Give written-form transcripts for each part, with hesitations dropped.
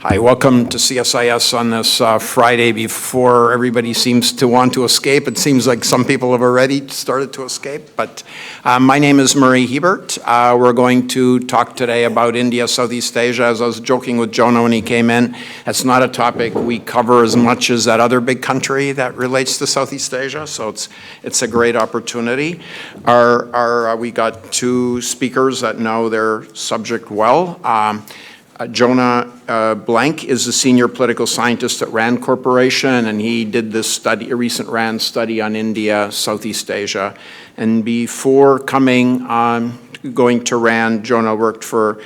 Hi, welcome to CSIS on this Friday before everybody seems to want to escape. It seems like some people have already started to escape, but my name is Murray Hebert. We're going to talk today about India, Southeast Asia. As I was joking with Jonah when he came in, it's not a topic we cover as much as that other big country that relates to Southeast Asia, so it's a great opportunity. We got two speakers that know their subject well. Jonah Blank is a senior political scientist at RAND Corporation, and he did this study, a recent RAND study on India, Southeast Asia. And before going to RAND, Jonah worked for,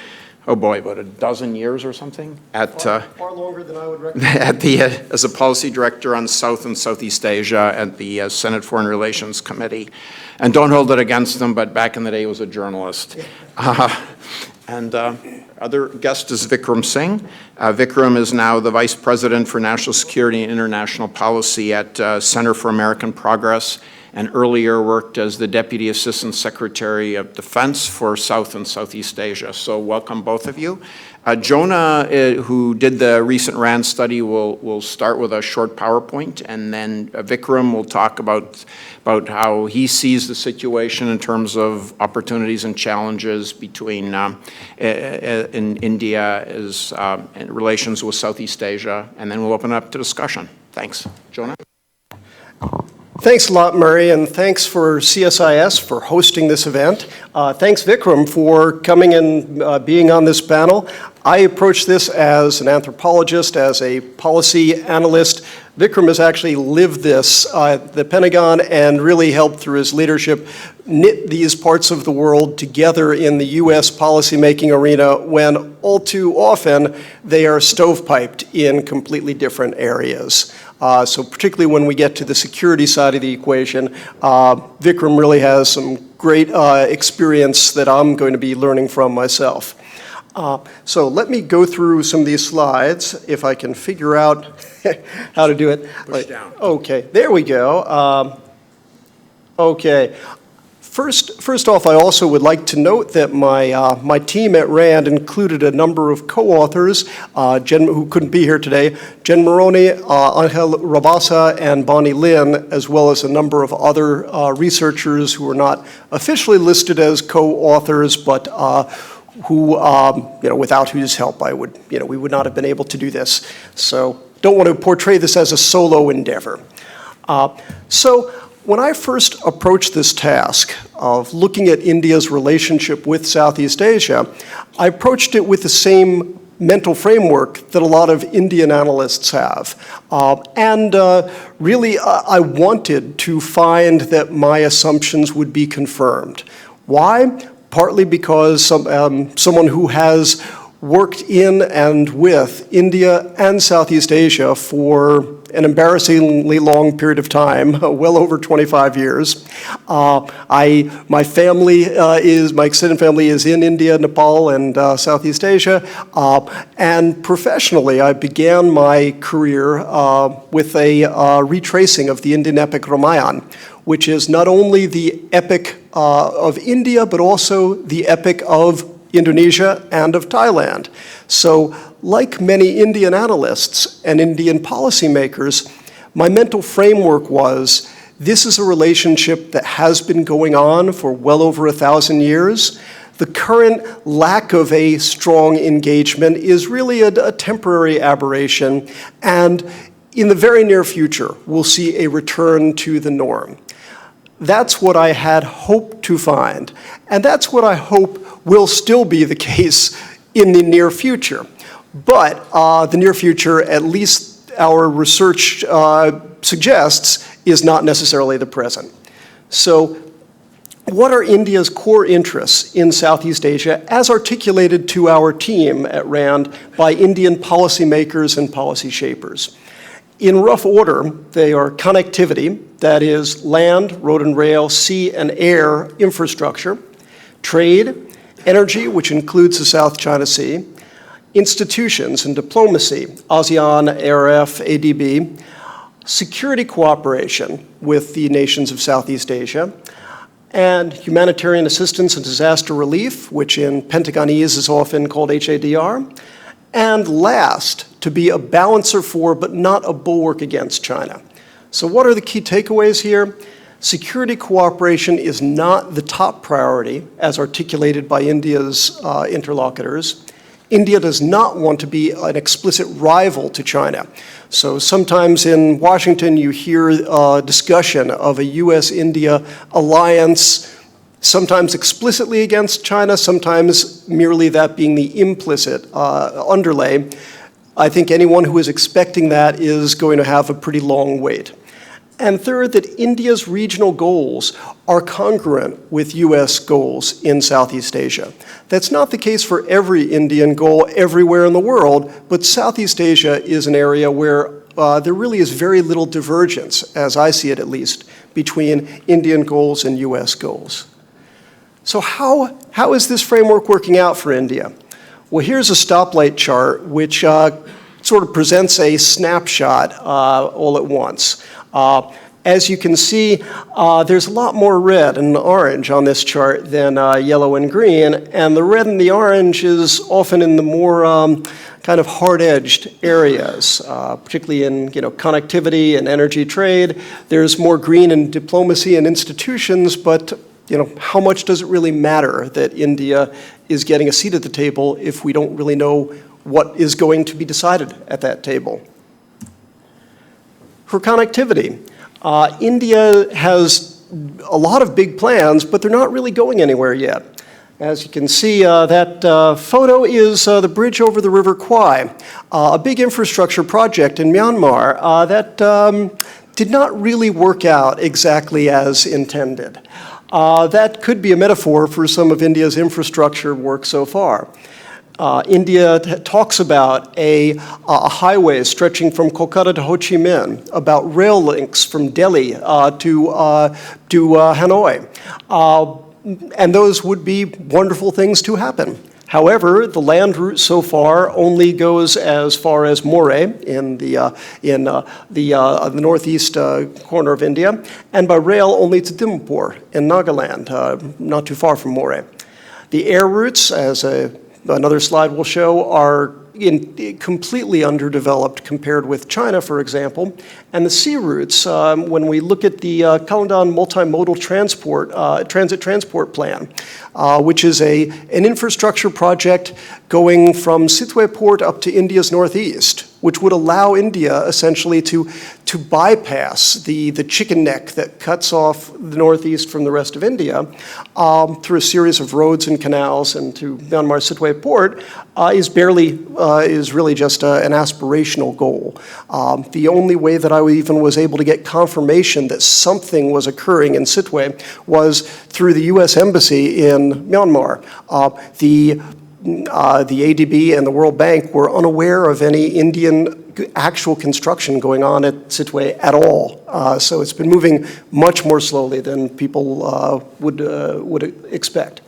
about a dozen years or something at far longer than I would recommend. As a policy director on South and Southeast Asia at the Senate Foreign Relations Committee. And don't hold it against him, but back in the day he was a journalist. Other guest is Vikram Singh. Vikram is now the Vice President for National Security and International Policy at Center for American Progress, and earlier worked as the Deputy Assistant Secretary of Defense for South and Southeast Asia. So welcome both of you. Jonah, who did the recent RAND study, will start with a short PowerPoint, and then Vikram will talk about how he sees the situation in terms of opportunities and challenges between in India in relations with Southeast Asia, and then we'll open up to discussion. Thanks. Jonah? Thanks a lot, Murray, and thanks for CSIS for hosting this event. Thanks, Vikram, for coming and being on this panel. I approach this as an anthropologist, as a policy analyst. Vikram has actually lived this at the Pentagon and really helped through his leadership knit these parts of the world together in the U.S. policymaking arena when all too often they are stovepiped in completely different areas. So particularly when we get to the security side of the equation, Vikram really has some great experience that I'm going to be learning from myself. So let me go through some of these slides, if I can figure out how to do it. Push down. Okay, there we go. Okay. First off, I also would like to note that my team at RAND included a number of co-authors who couldn't be here today, Jen Moroni, Angel Rabasa, and Bonnie Lin, as well as a number of other researchers who are not officially listed as co-authors, but who, without whose help we would not have been able to do this. So don't want to portray this as a solo endeavor. So when I first approached this task of looking at India's relationship with Southeast Asia, I approached it with the same mental framework that a lot of Indian analysts have. Really, I wanted to find that my assumptions would be confirmed. Why? Partly because someone who has worked in and with India and Southeast Asia for an embarrassingly long period of time, well over 25 years. My extended family is in India, Nepal, and Southeast Asia. And professionally, I began my career with a retracing of the Indian epic Ramayana, which is not only the epic of India, but also the epic of Indonesia and of Thailand. So, like many Indian analysts and Indian policymakers, my mental framework was, this is a relationship that has been going on for well over 1,000 years. The current lack of a strong engagement is really a temporary aberration, and in the very near future, we'll see a return to the norm. That's what I had hoped to find, and that's what I hope will still be the case in the near future. But the near future, at least our research suggests, is not necessarily the present. So what are India's core interests in Southeast Asia as articulated to our team at RAND by Indian policymakers and policy shapers? In rough order, they are connectivity, that is land, road and rail, sea and air infrastructure, trade, energy, which includes the South China Sea, institutions and diplomacy, ASEAN, ARF, ADB, security cooperation with the nations of Southeast Asia, and humanitarian assistance and disaster relief, which in Pentagonese is often called HADR, and last, to be a balancer for, but not a bulwark against China. So what are the key takeaways here? Security cooperation is not the top priority, as articulated by India's interlocutors. India does not want to be an explicit rival to China. So sometimes in Washington you hear discussion of a US-India alliance, sometimes explicitly against China, sometimes merely that being the implicit underlay. I think anyone who is expecting that is going to have a pretty long wait. And third, that India's regional goals are congruent with US goals in Southeast Asia. That's not the case for every Indian goal everywhere in the world, but Southeast Asia is an area where there really is very little divergence, as I see it at least, between Indian goals and US goals. So how is this framework working out for India? Well, here's a stoplight chart which sort of presents a snapshot all at once. As you can see, there's a lot more red and orange on this chart than yellow and green, and the red and the orange is often in the more kind of hard-edged areas, particularly in connectivity and energy trade. There's more green in diplomacy and institutions, but how much does it really matter that India is getting a seat at the table if we don't really know what is going to be decided at that table? For connectivity, India has a lot of big plans, but they're not really going anywhere yet. As you can see, that photo is the bridge over the River Kwai, a big infrastructure project in Myanmar that did not really work out exactly as intended. That could be a metaphor for some of India's infrastructure work so far. India talks about a highway stretching from Kolkata to Ho Chi Minh, about rail links from Delhi to Hanoi. And those would be wonderful things to happen. However, the land route so far only goes as far as Moreh in the northeast corner of India, and by rail only to Dimpur in Nagaland, not too far from Moreh. The air routes, as another slide will show, are completely underdeveloped compared with China, for example. And the sea routes, when we look at the Kalandan multimodal transit transport plan, which is an infrastructure project going from Sitwe Port up to India's northeast, which would allow India essentially to bypass the chicken neck that cuts off the northeast from the rest of India through a series of roads and canals and to Myanmar Sitwe Port is really just an aspirational goal. The only way that I even was able to get confirmation that something was occurring in Sitwe was through the US Embassy in Myanmar. The ADB and the World Bank were unaware of any Indian actual construction going on at Sitwe at all. So it's been moving much more slowly than people would expect.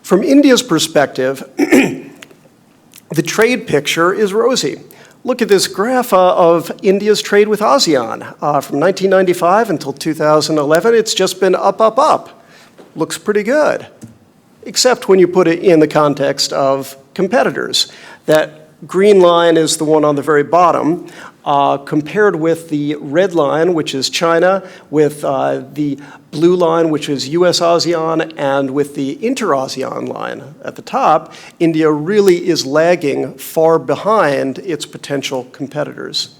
From India's perspective, the trade picture is rosy. Look at this graph of India's trade with ASEAN. From 1995 until 2011, it's just been up, up, up. Looks pretty good, except when you put it in the context of competitors. That green line is the one on the very bottom, compared with the red line, which is China, with the blue line, which is US-ASEAN, and with the inter-ASEAN line at the top. India really is lagging far behind its potential competitors.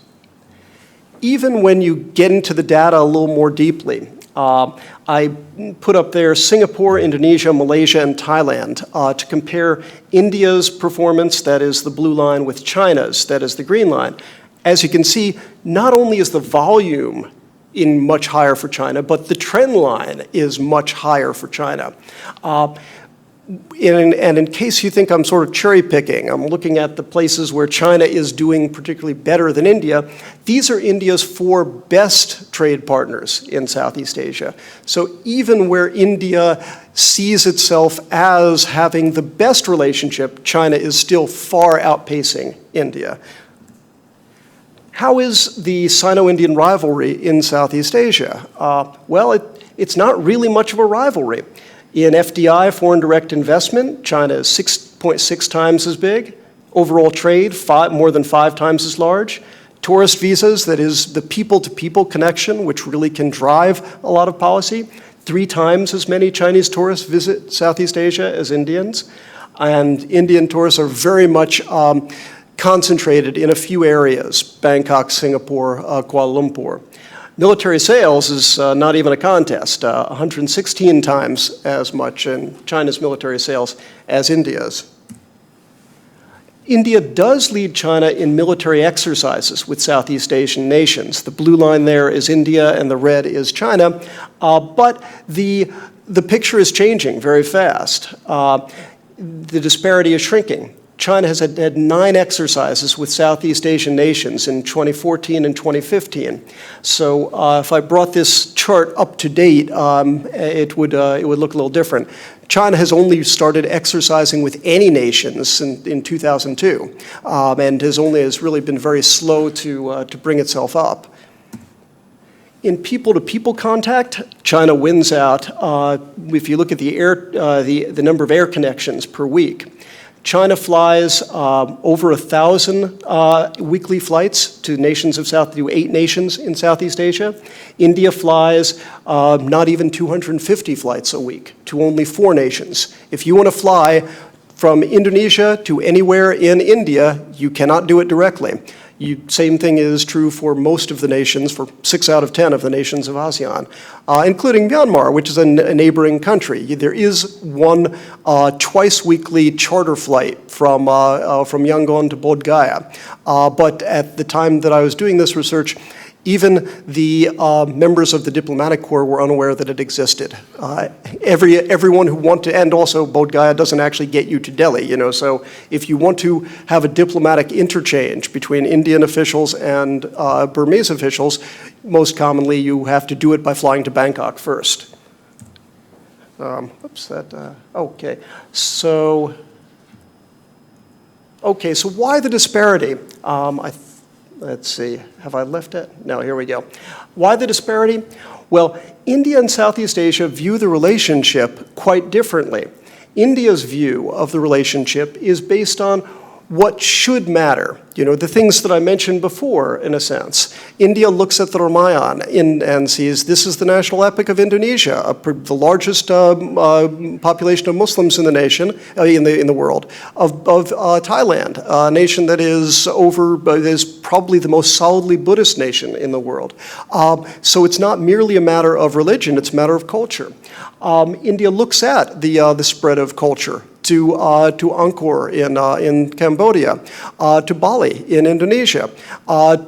Even when you get into the data a little more deeply, I put up there Singapore, Indonesia, Malaysia, and Thailand to compare India's performance, that is the blue line, with China's, that is the green line. As you can see, not only is the volume much higher for China, but the trend line is much higher for China. And in case you think I'm sort of cherry picking, I'm looking at the places where China is doing particularly better than India. These are India's 4 best trade partners in Southeast Asia. So even where India sees itself as having the best relationship, China is still far outpacing India. How is the Sino-Indian rivalry in Southeast Asia? Well, it's not really much of a rivalry. In FDI, foreign direct investment, China is 6.6 times as big. Overall trade, more than 5 times as large. Tourist visas, that is the people-to-people connection, which really can drive a lot of policy. 3 times as many Chinese tourists visit Southeast Asia as Indians. And Indian tourists are very much concentrated in a few areas: Bangkok, Singapore, Kuala Lumpur. Military sales is not even a contest, 116 times as much in China's military sales as India's. India does lead China in military exercises with Southeast Asian nations. The blue line there is India and the red is China, but the picture is changing very fast. The disparity is shrinking. China has had 9 exercises with Southeast Asian nations in 2014 and 2015. So if I brought this chart up to date, it would look a little different. China has only started exercising with any nations in 2002, and has really been very slow to bring itself up. In people-to-people contact, China wins out. If you look at the number of air connections per week, China flies over 1,000 weekly flights to 8 nations in Southeast Asia. India flies not even 250 flights a week to only 4 nations. If you want to fly from Indonesia to anywhere in India, you cannot do it directly. Same thing is true for most of the nations, for 6 out of 10 of the nations of ASEAN, including Myanmar, which is a neighboring country. There is one twice-weekly charter flight from Yangon to Bodh Gaya. But at the time that I was doing this research, even the members of the diplomatic corps were unaware that it existed. Everyone who wanted, and also Bodh Gaya doesn't actually get you to Delhi, so if you want to have a diplomatic interchange between Indian officials and Burmese officials, most commonly you have to do it by flying to Bangkok first. Okay. So why the disparity? Let's see, have I left it? No, here we go. Why the disparity? Well, India and Southeast Asia view the relationship quite differently. India's view of the relationship is based on what should matter, the things that I mentioned before, in a sense. India looks at the Ramayana and sees this is the national epic of Indonesia, the largest population of Muslims in the nation, in the world, of Thailand, a nation that is probably the most solidly Buddhist nation in the world. So it's not merely a matter of religion, it's a matter of culture. India looks at the spread of culture to Angkor in Cambodia, to Bali in Indonesia,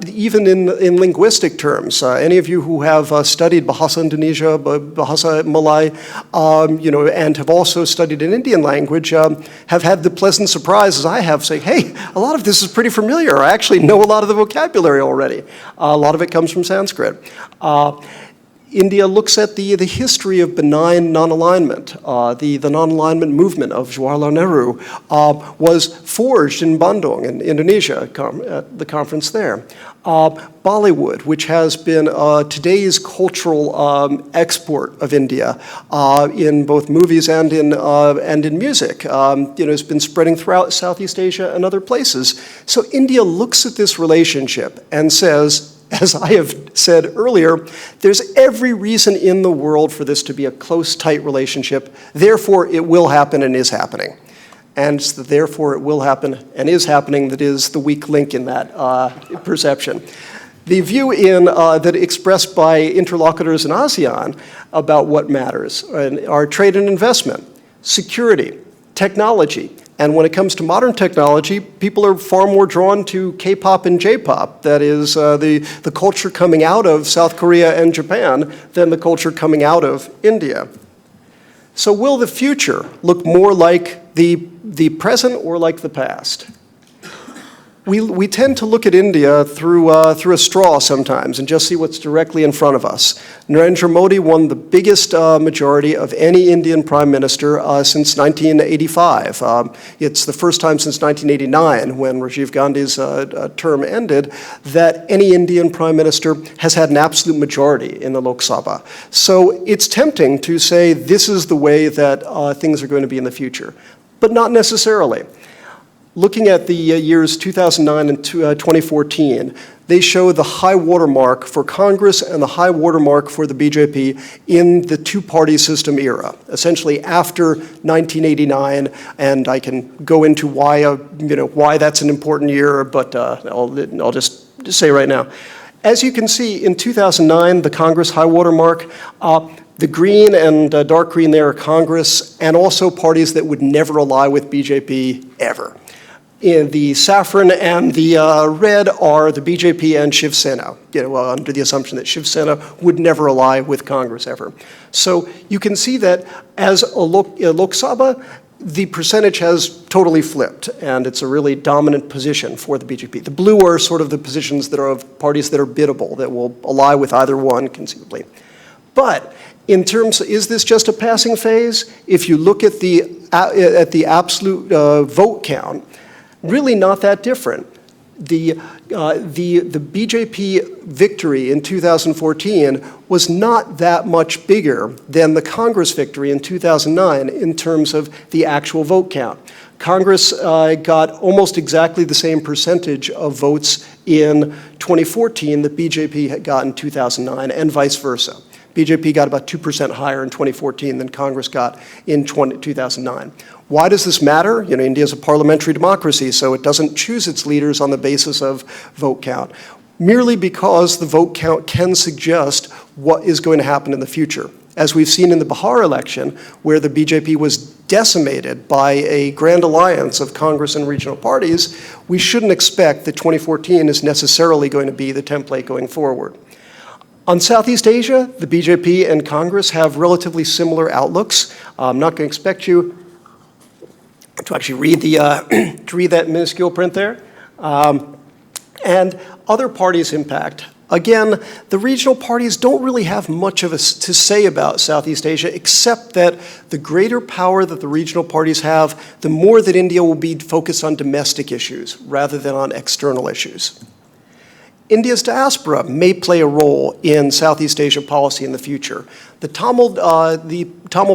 even in linguistic terms. Any of you who have studied Bahasa Indonesia, Bahasa Malay, and have also studied an Indian language, have had the pleasant surprise, as I have, saying, hey, a lot of this is pretty familiar. I actually know a lot of the vocabulary already. A lot of it comes from Sanskrit. India looks at the history of benign non-alignment. The non-alignment movement of Jawaharlal Nehru was forged in Bandung, in Indonesia, at the conference there. Bollywood, which has been today's cultural export of India in both movies and in music, has been spreading throughout Southeast Asia and other places. So India looks at this relationship and says, as I have said earlier, there's every reason in the world for this to be a close, tight relationship. Therefore, it will happen and is happening. And it's the therefore it will happen and is happening that is the weak link in that perception. The view that expressed by interlocutors in ASEAN about what matters are trade and investment, security, technology. And when it comes to modern technology, people are far more drawn to K-pop and J-pop. That is the culture coming out of South Korea and Japan than the culture coming out of India. So will the future look more like the present or like the past? We tend to look at India through a straw sometimes and just see what's directly in front of us. Narendra Modi won the biggest majority of any Indian prime minister since 1985. It's the first time since 1989, when Rajiv Gandhi's term ended, that any Indian prime minister has had an absolute majority in the Lok Sabha. So it's tempting to say this is the way that things are going to be in the future, but not necessarily. Looking at the years 2009 and 2014, they show the high watermark for Congress and the high watermark for the BJP in the two-party system era, essentially after 1989. And I can go into why, why that's an important year, but I'll just say right now. As you can see, in 2009, the Congress high watermark, the green and dark green there are Congress, and also parties that would never ally with BJP ever. In the saffron and the red are the BJP and Shiv Sena, under the assumption that Shiv Sena would never ally with Congress ever. So you can see that as a Lok Sabha, the percentage has totally flipped, and it's a really dominant position for the BJP. The blue are sort of the positions that are of parties that are biddable, that will ally with either one conceivably. But in terms, is this just a passing phase? If you look at the absolute vote count, really not that different. The BJP victory in 2014 was not that much bigger than the Congress victory in 2009 in terms of the actual vote count. Congress got almost exactly the same percentage of votes in 2014 that BJP had got in 2009, and vice versa. BJP got about 2% higher in 2014 than Congress got in 2009. Why does this matter? India is a parliamentary democracy, so it doesn't choose its leaders on the basis of vote count, merely because the vote count can suggest what is going to happen in the future. As we've seen in the Bihar election, where the BJP was decimated by a grand alliance of Congress and regional parties, we shouldn't expect that 2014 is necessarily going to be the template going forward. On Southeast Asia, the BJP and Congress have relatively similar outlooks. I'm not going to expect you to actually read that minuscule print there. And other parties' impact. Again, the regional parties don't really have much to say about Southeast Asia, except that the greater power that the regional parties have, the more that India will be focused on domestic issues rather than on external issues. India's diaspora may play a role in Southeast Asia policy in the future. The Tamil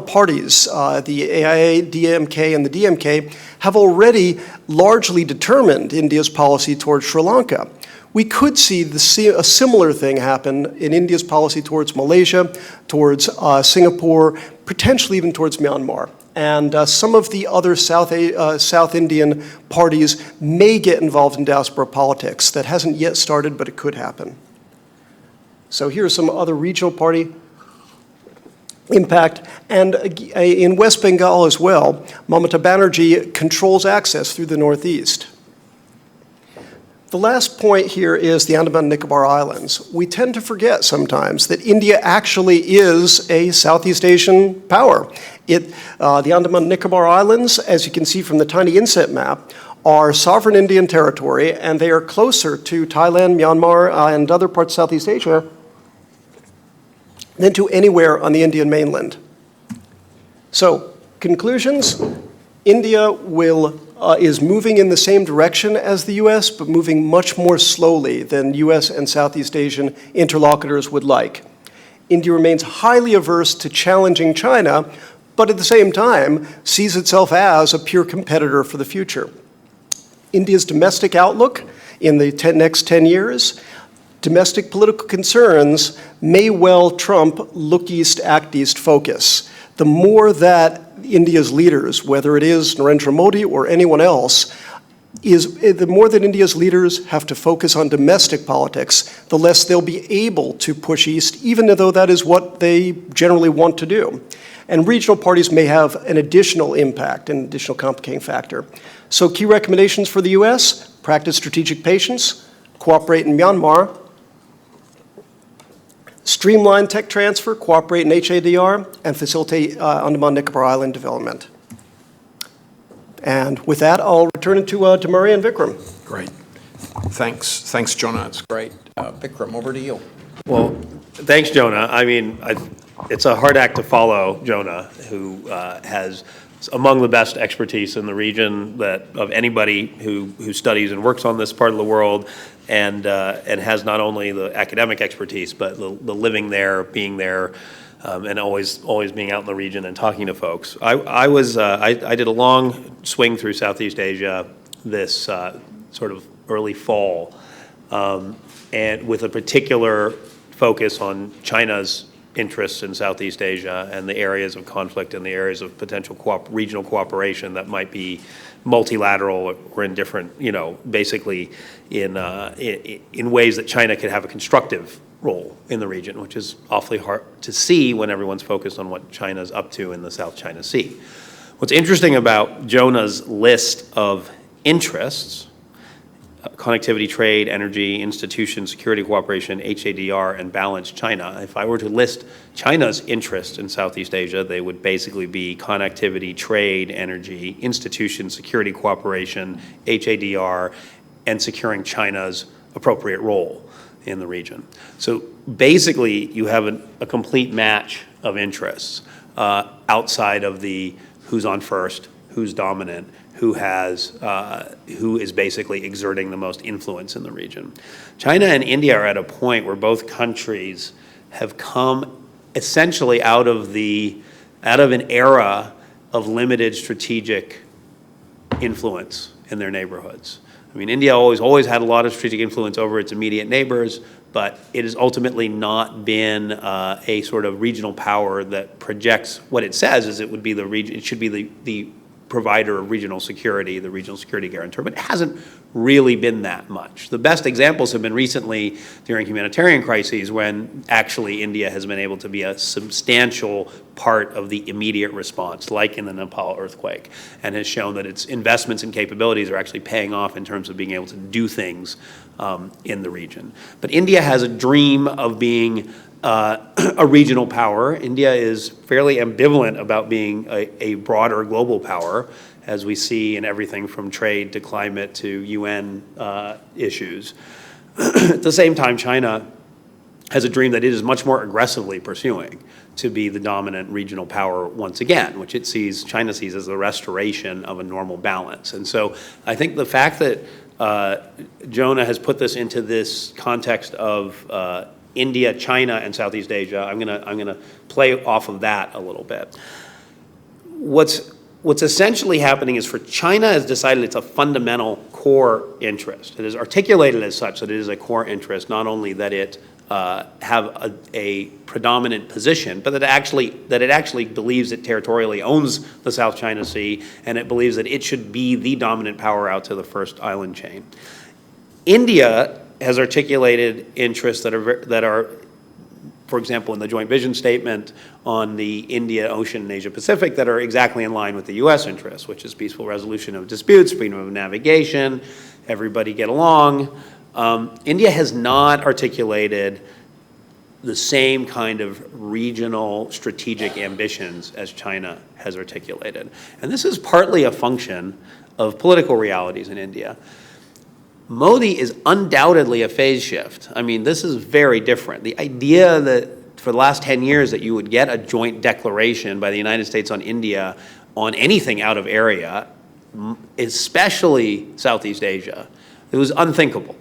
parties, the AIA, DMK, and the DMK, have already largely determined India's policy towards Sri Lanka. We could see a similar thing happen in India's policy towards Malaysia, towards Singapore, potentially even towards Myanmar. And some of the other South Indian parties may get involved in diaspora politics. That hasn't yet started, but it could happen. So here's some other regional party impact. And in West Bengal as well, Mamata Banerjee controls access through the Northeast. The last point here is the Andaman and Nicobar Islands. We tend to forget sometimes that India actually is a Southeast Asian power. The Andaman and Nicobar Islands, as you can see from the tiny inset map, are sovereign Indian territory, and they are closer to Thailand, Myanmar, and other parts of Southeast Asia than to anywhere on the Indian mainland. So, conclusions, India is moving in the same direction as the US, but moving much more slowly than US and Southeast Asian interlocutors would like. India remains highly averse to challenging China, but at the same time sees itself as a pure competitor for the future. India's domestic outlook in the next 10 years, domestic political concerns may well trump look east, act east focus. The more that India's leaders, whether it is Narendra Modi or anyone else, the more that India's leaders have to focus on domestic politics, the less they'll be able to push east, even though that is what they generally want to do. And regional parties may have an additional impact, an additional complicating factor. So key recommendations for the US, practice strategic patience, cooperate in Myanmar, streamline tech transfer, cooperate in HADR, and facilitate Andaman Nicobar Island development. And with that, I'll return it to Murray and Vikram. Great. Thanks, Jonah. It's great. Vikram, over to you. Well, thanks, Jonah. I mean, it's a hard act to follow Jonah, who has among the best expertise in the region of anybody who studies and works on this part of the world, and has not only the academic expertise, but the living there, being there, and always being out in the region and talking to folks. I did a long swing through Southeast Asia this sort of early fall, and with a particular focus on China's interests in Southeast Asia and the areas of conflict and the areas of potential regional cooperation that might be multilateral or in different, basically in ways that China could have a constructive role in the region, which is awfully hard to see when everyone's focused on what China's up to in the South China Sea. What's interesting about Jonah's list of interests, connectivity, trade, energy, institutions, security cooperation, HADR, and balanced China. If I were to list China's interests in Southeast Asia, they would basically be connectivity, trade, energy, institutions, security cooperation, HADR, and securing China's appropriate role in the region. So basically, you have a complete match of interests outside of the who's on first, who's dominant, who is basically exerting the most influence in the region. China and India are at a point where both countries have come essentially out of an era of limited strategic influence in their neighborhoods. I mean, India always had a lot of strategic influence over its immediate neighbors, but it has ultimately not been a sort of regional power that projects what it says is it would be the region. It should be the provider of regional security, the regional security guarantor, but it hasn't really been that much. The best examples have been recently during humanitarian crises when actually India has been able to be a substantial part of the immediate response, like in the Nepal earthquake, and has shown that its investments and capabilities are actually paying off in terms of being able to do things in the region. But India has a dream of being a regional power. India is fairly ambivalent about being a broader global power, as we see in everything from trade to climate to UN issues. At the same time, China has a dream that it is much more aggressively pursuing to be the dominant regional power once again, which China sees as the restoration of a normal balance. And so I think the fact that Jonah has put this into this context of India, China, and Southeast Asia, I'm gonna play off of that a little bit. What's essentially happening is for China has decided it's a fundamental core interest. It is articulated as such that it is a core interest, not only that it have a predominant position, but that it actually believes it territorially owns the South China Sea, and it believes that it should be the dominant power out to the first island chain. India has articulated interests that are, for example, in the joint vision statement on the India Ocean and Asia Pacific, that are exactly in line with the U.S. interests, which is peaceful resolution of disputes, freedom of navigation, everybody get along. India has not articulated the same kind of regional strategic ambitions as China has articulated. And this is partly a function of political realities in India. Modi is undoubtedly a phase shift. I mean, this is very different. The idea that for the last 10 years that you would get a joint declaration by the United States on India on anything out of area, especially Southeast Asia, it was unthinkable.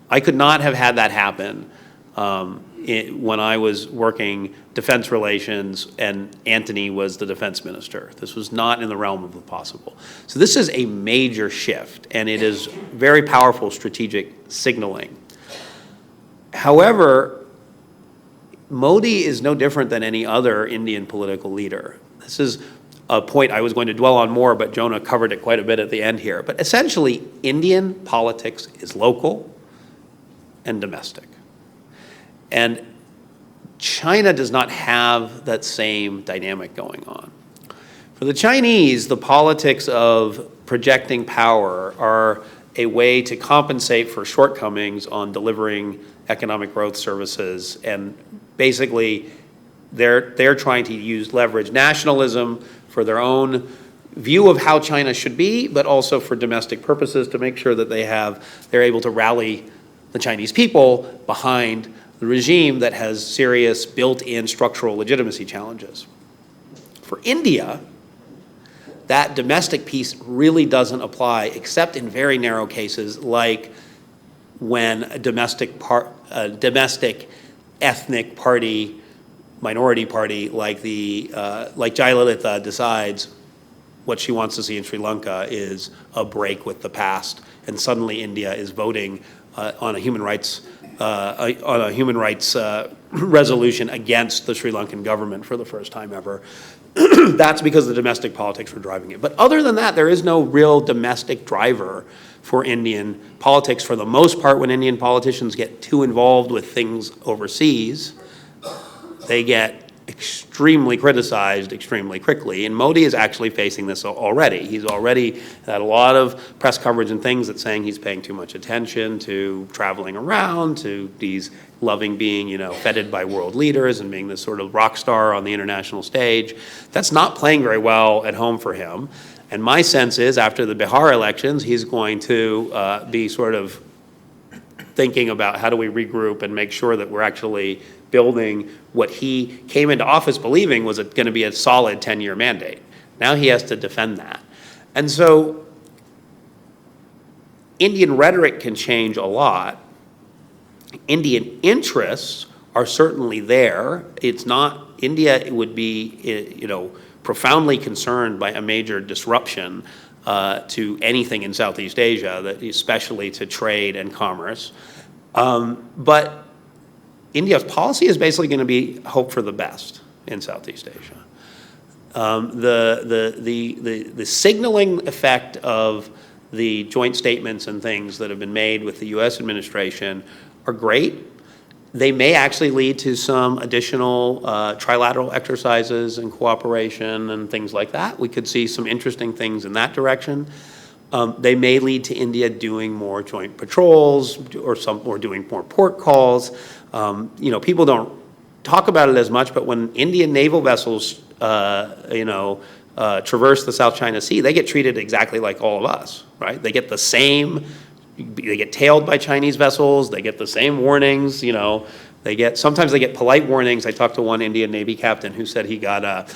I could not have had that happen when I was working defense relations and Antony was the defense minister. This was not in the realm of the possible. So this is a major shift, and it is very powerful strategic signaling. However, Modi is no different than any other Indian political leader. This is a point I was going to dwell on more, but Jonah covered it quite a bit at the end here. But essentially, Indian politics is local and domestic. And China does not have that same dynamic going on. For the Chinese, the politics of projecting power are a way to compensate for shortcomings on delivering economic growth services, and basically they're trying to leverage nationalism for their own view of how China should be, but also for domestic purposes to make sure that they're able to rally the Chinese people behind the regime that has serious built-in structural legitimacy challenges. For India, that domestic piece really doesn't apply, except in very narrow cases, like when a domestic ethnic party, minority party, like Jayalalitha decides what she wants to see in Sri Lanka is a break with the past, and suddenly India is voting on a human rights resolution against the Sri Lankan government for the first time ever. That's because the domestic politics were driving it. But other than that, there is no real domestic driver for Indian politics. For the most part, when Indian politicians get too involved with things overseas, they get extremely criticized extremely quickly. And Modi is actually facing this already. He's already had a lot of press coverage and things that's saying he's paying too much attention to traveling around, to these loving being, feted by world leaders and being this sort of rock star on the international stage. That's not playing very well at home for him. And my sense is after the Bihar elections, he's going to be sort of thinking about how do we regroup and make sure that we're actually building what he came into office believing was going to be a solid 10-year mandate. Now he has to defend that. And so Indian rhetoric can change a lot. Indian interests are certainly there. It's not, India would be, profoundly concerned by a major disruption to anything in Southeast Asia, especially to trade and commerce. But India's policy is basically going to be hope for the best in Southeast Asia. The signaling effect of the joint statements and things that have been made with the U.S. administration are great. They may actually lead to some additional trilateral exercises and cooperation and things like that. We could see some interesting things in that direction. They may lead to India doing more joint patrols or doing more port calls. People don't talk about it as much, but when Indian naval vessels, traverse the South China Sea, they get treated exactly like all of us, right? They get the same. They get tailed by Chinese vessels. They get the same warnings. Sometimes they get polite warnings. I talked to one Indian Navy captain who said he got a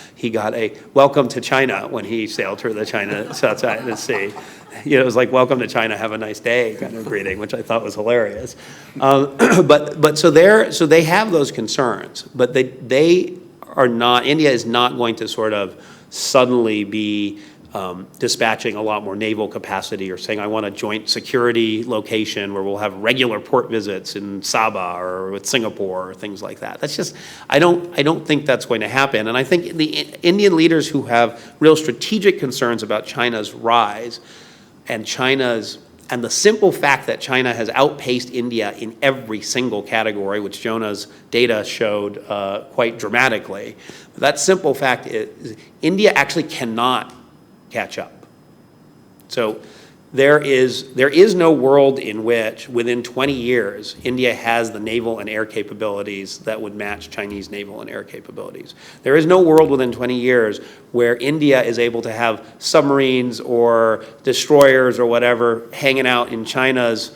welcome to China when he sailed through the South China Sea. It was like welcome to China, have a nice day kind of greeting, which I thought was hilarious. But so they have those concerns, but they are not. India is not going to sort of suddenly be dispatching a lot more naval capacity or saying, I want a joint security location where we'll have regular port visits in Sabah or with Singapore or things like that. That's just, I don't think that's going to happen. And I think the Indian leaders who have real strategic concerns about China's rise and the simple fact that China has outpaced India in every single category, which Jonah's data showed quite dramatically. That simple fact is India actually cannot catch up. So there is no world in which within 20 years India has the naval and air capabilities that would match Chinese naval and air capabilities. There is no world within 20 years where India is able to have submarines or destroyers or whatever hanging out in China's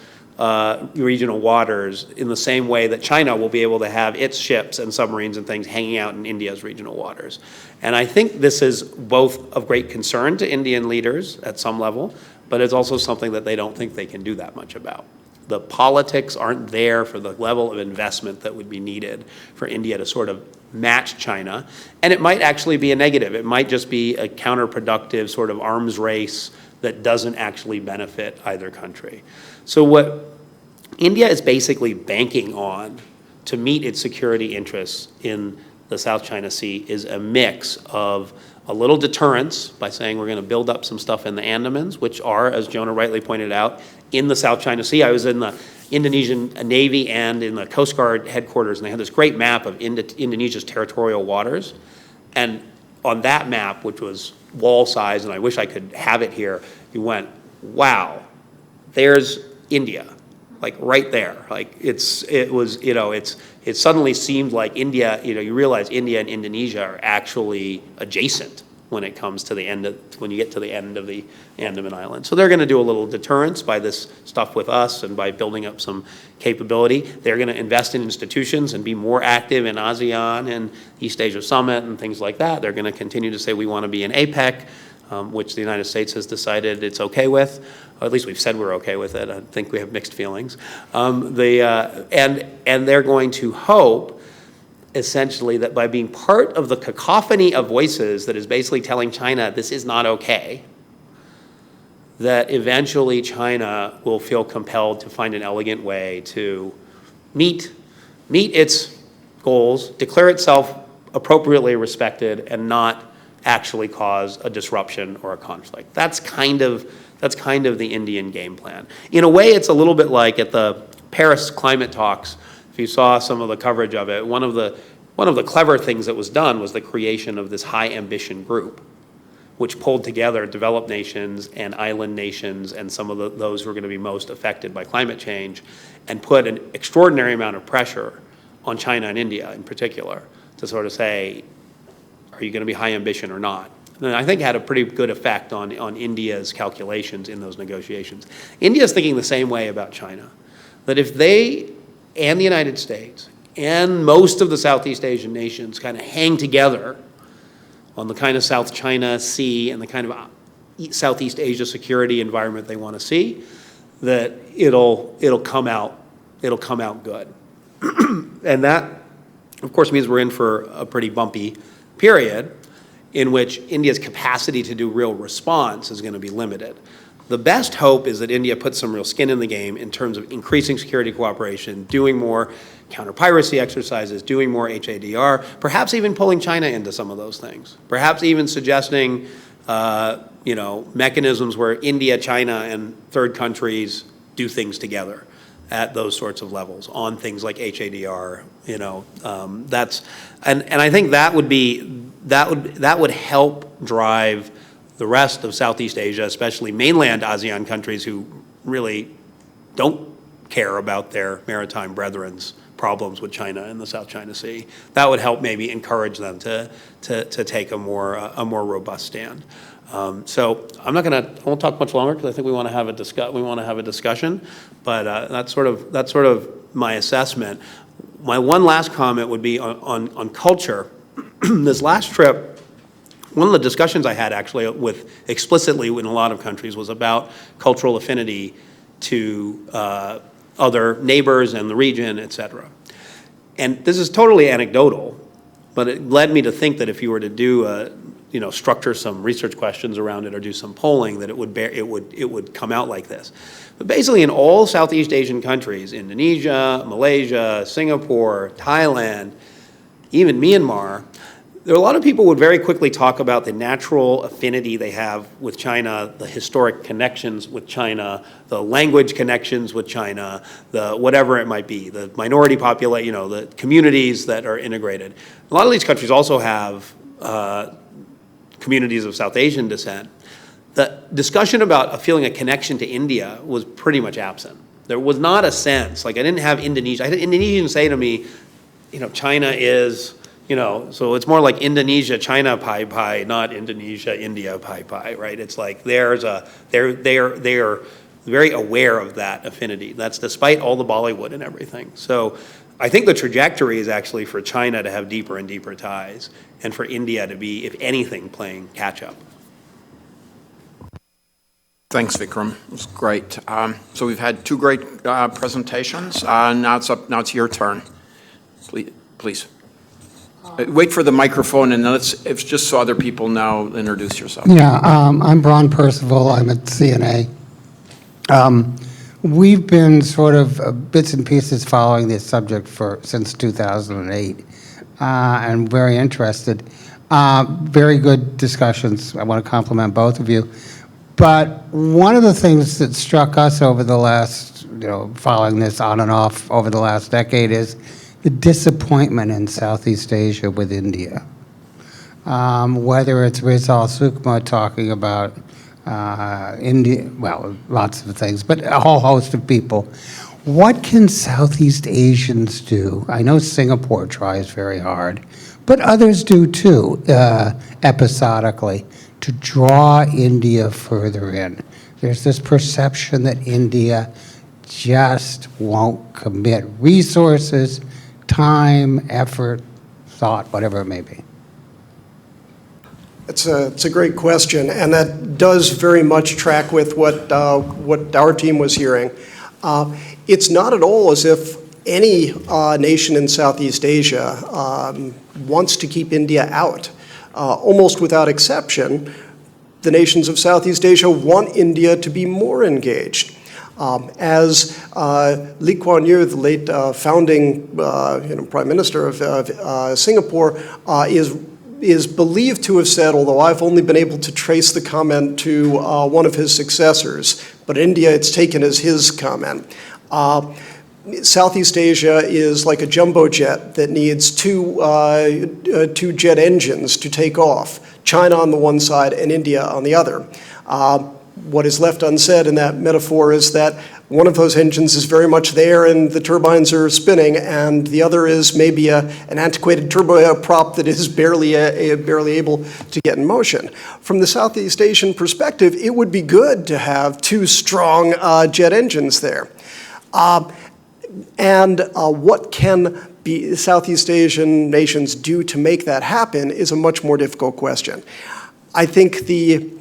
regional waters in the same way that China will be able to have its ships and submarines and things hanging out in India's regional waters. And I think this is both of great concern to Indian leaders at some level, but it's also something that they don't think they can do that much about. The politics aren't there for the level of investment that would be needed for India to sort of match China. And it might actually be a negative. It might just be a counterproductive sort of arms race that doesn't actually benefit either country. So what India is basically banking on to meet its security interests in the South China Sea is a mix of a little deterrence by saying we're going to build up some stuff in the Andamans, which are, as Jonah rightly pointed out, in the South China Sea. I was in the Indonesian Navy and in the Coast Guard headquarters, and they had this great map of Indonesia's territorial waters. And on that map, which was wall size, and I wish I could have it here, you went, wow, there's India, like right there. Like it suddenly seemed like India, you realize India and Indonesia are actually adjacent when it comes to when you get to the end of the Andaman Islands. So they're going to do a little deterrence by this stuff with us and by building up some capability. They're going to invest in institutions and be more active in ASEAN and East Asia Summit and things like that. They're going to continue to say we want to be in APEC, which the United States has decided it's okay with. Or at least we've said we're okay with it. I think we have mixed feelings. And they're going to hope essentially that by being part of the cacophony of voices that is basically telling China this is not okay, that eventually China will feel compelled to find an elegant way to meet its goals, declare itself appropriately respected, and not actually cause a disruption or a conflict. That's kind of the Indian game plan. In a way, it's a little bit like at the Paris climate talks. If you saw some of the coverage of it, one of the clever things that was done was the creation of this high ambition group, which pulled together developed nations and island nations and some of those who are going to be most affected by climate change, and put an extraordinary amount of pressure on China and India in particular to sort of say, are you going to be high ambition or not? And I think had a pretty good effect on India's calculations in those negotiations. India's thinking the same way about China, that if they and the United States and most of the Southeast Asian nations kind of hang together on the kind of South China Sea and the kind of Southeast Asia security environment they want to see, that it'll come out good. And that, of course, means we're in for a pretty bumpy period in which India's capacity to do real response is going to be limited. The best hope is that India puts some real skin in the game in terms of increasing security cooperation, doing more counter-piracy exercises, doing more HADR, perhaps even pulling China into some of those things, perhaps even suggesting mechanisms where India, China, and third countries do things together at those sorts of levels on things like HADR. And I think that would help drive the rest of Southeast Asia, especially mainland ASEAN countries who really don't care about their maritime brethren's problems with China in the South China Sea. That would help maybe encourage them to take a more robust stand. So I won't talk much longer because I think we want to have a discussion. But that's sort of my assessment. My one last comment would be on culture. This last trip, one of the discussions I had actually explicitly in a lot of countries was about cultural affinity to other neighbors and the region, et cetera. And this is totally anecdotal, but it led me to think that if you were to do structure some research questions around it or do some polling, that it would come out like this. But basically in all Southeast Asian countries, Indonesia, Malaysia, Singapore, Thailand, even Myanmar, there are a lot of people who would very quickly talk about the natural affinity they have with China, the historic connections with China, the language connections with China, the whatever it might be, the minority population, the communities that are integrated. A lot of these countries also have communities of South Asian descent. The discussion about feeling a connection to India was pretty much absent. There was not a sense, I didn't have Indonesia. I had Indonesians say to me, China is, so it's more like Indonesia, China, pai, not Indonesia, India, pai, right? It's like they're very aware of that affinity. That's despite all the Bollywood and everything. So I think the trajectory is actually for China to have deeper and deeper ties and for India to be, if anything, playing catch up. Thanks, Vikram. It was great. So we've had two great presentations. Now it's your turn. Please. Wait for the microphone, and if just so other people know, introduce yourself. Yeah, I'm Bron Percival. I'm at CNA. We've been sort of bits and pieces following this subject since 2008, and very interested. Very good discussions. I want to compliment both of you. But one of the things that struck us over the last, following this on and off over the last decade is the disappointment in Southeast Asia with India. Whether it's Rizal Sukma talking about India, well, lots of things, but a whole host of people. What can Southeast Asians do? I know Singapore tries very hard, but others do too, episodically, to draw India further in. There's this perception that India just won't commit resources, time, effort, thought, whatever it may be. It's a great question, and that does very much track with what our team was hearing. It's not at all as if any nation in Southeast Asia wants to keep India out. Almost without exception, the nations of Southeast Asia want India to be more engaged. As Lee Kuan Yew, the late founding Prime Minister of Singapore, is believed to have said, although I've only been able to trace the comment to one of his successors, but India it's taken as his comment. Southeast Asia is like a jumbo jet that needs two jet engines to take off, China on the one side and India on the other. What is left unsaid in that metaphor is that one of those engines is very much there and the turbines are spinning, and the other is maybe an antiquated turboprop that is barely able to get in motion. From the Southeast Asian perspective, it would be good to have two strong jet engines there. What can Southeast Asian nations do to make that happen is a much more difficult question. I think the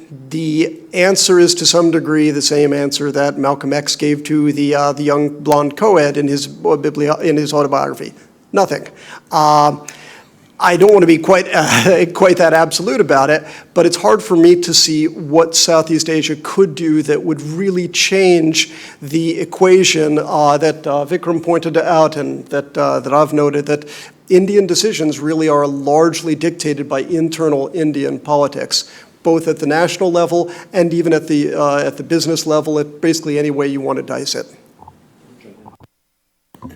answer is to some degree the same answer that Malcolm X gave to the young blonde co-ed in his autobiography. Nothing. I don't want to be quite that absolute about it, but it's hard for me to see what Southeast Asia could do that would really change the equation that Vikram pointed out and that I've noted, that Indian decisions really are largely dictated by internal Indian politics, both at the national level and even at the business level, at basically any way you want to dice it.